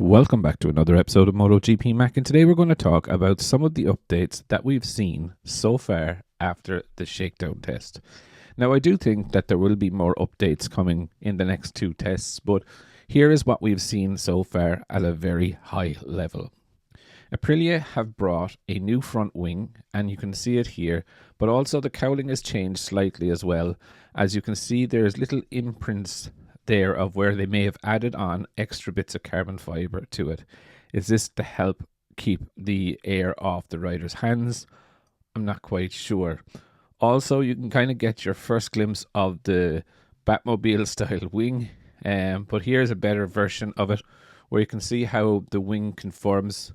Welcome back to another episode of MotoGP Mac, and today we're going to talk about some of the updates that we've seen so far after the Shakedown test. Now, I do think that there will be more updates coming in the next two tests, but here is what we've seen so far at a very high level. Aprilia have brought a new front wing, and you can see it here, but also the cowling has changed slightly as well. As you can see, there's little imprints there of where they may have added on extra bits of carbon fiber to it. Is this to help keep the air off the rider's hands? I'm not quite sure. Also, you can kind of get your first glimpse of the Batmobile style wing, but here's a better version of it where you can see how the wing conforms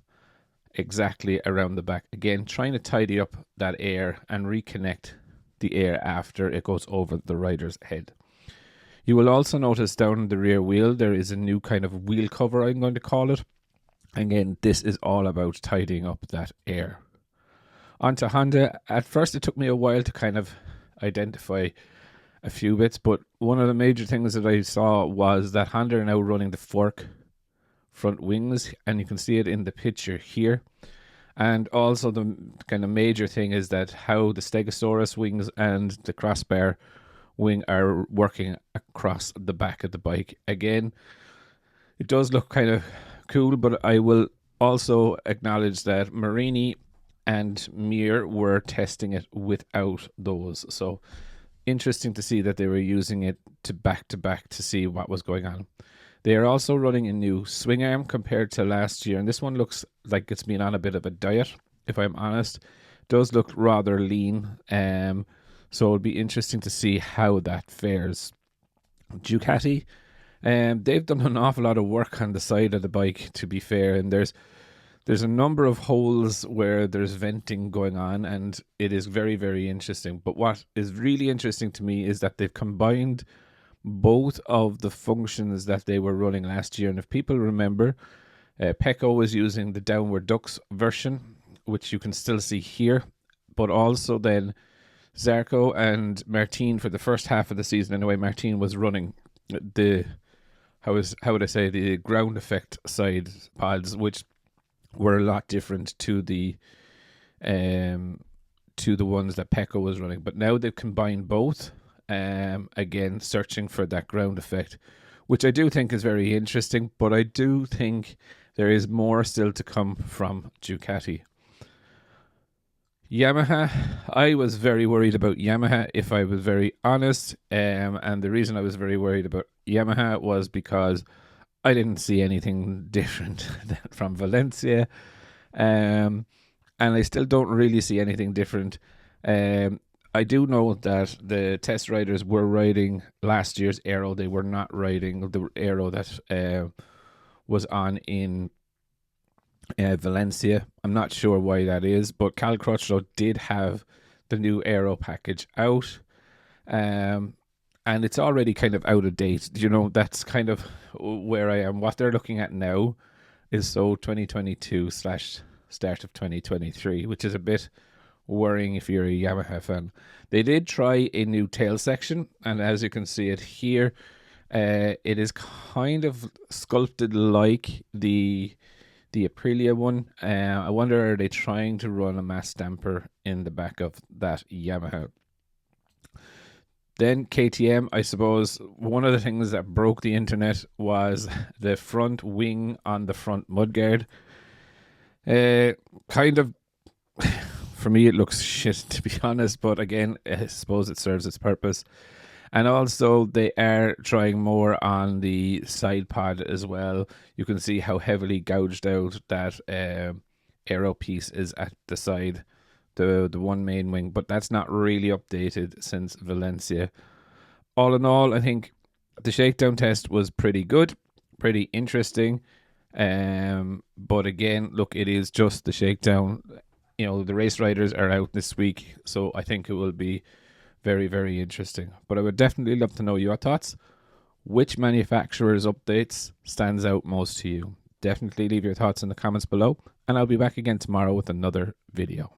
exactly around the back. Again, trying to tidy up that air and reconnect the air after it goes over the rider's head. You will also notice down the rear wheel there is a new kind of wheel cover, I'm going to call it. Again, this is all about tidying up that air. On to Honda. At first it took me a while to kind of identify a few bits, but one of the major things that I saw was that Honda are now running the fork front wings, and you can see it in the picture here. And also the kind of major thing is that how the Stegosaurus wings and the crossbar wing are working across the back of the bike. Again, it does look kind of cool, but I will also acknowledge that Marini and Mir were testing it without those. So interesting to see that they were using it to back to see what was going on. They are also running a new swing arm compared to last year, and this one looks like it's been on a bit of a diet, if I'm honest. It does look rather lean, so it'll be interesting to see how that fares. Ducati, they've done an awful lot of work on the side of the bike, to be fair, and there's a number of holes where there's venting going on, and it is very, very interesting. But what is really interesting to me is that they've combined both of the functions that they were running last year. And if people remember, Pecco was using the downward ducts version, which you can still see here, but also then Zarco and Martin, for the first half of the season anyway, Martin was running the the ground effect side pods, which were a lot different to the ones that Pecco was running. But now they've combined both, again searching for that ground effect, which I do think is very interesting, but I do think there is more still to come from Ducati. Yamaha, I was very worried about Yamaha, if I was very honest, and the reason I was very worried about Yamaha was because I didn't see anything different from Valencia, and I still don't really see anything different. I do know that the test riders were riding last year's aero. They were not riding the aero that was on in Valencia. I'm not sure why that is, but Cal Crutchlow did have the new aero package out, and it's already kind of out of date. You know, that's kind of where I am. What they're looking at now is so 2022 / start of 2023, which is a bit worrying if you're a Yamaha fan. They did try a new tail section, and as you can see it here, it is kind of sculpted like the Aprilia one. I wonder, are they trying to run a mass damper in the back of that Yamaha? Then KTM, I suppose one of the things that broke the internet was the front wing on the front mudguard. Kind of, for me, it looks shit, to be honest, but again, I suppose it serves its purpose. And also, they are trying more on the side pod as well. You can see how heavily gouged out that aero piece is at the side, the one main wing, but that's not really updated since Valencia. All in all, I think the Shakedown test was pretty good, pretty interesting. But again, look, it is just the Shakedown. You know, the race riders are out this week, so I think it will be very, very interesting. But I would definitely love to know your thoughts. Which manufacturer's updates stands out most to you? Definitely leave your thoughts in the comments below, and I'll be back again tomorrow with another video.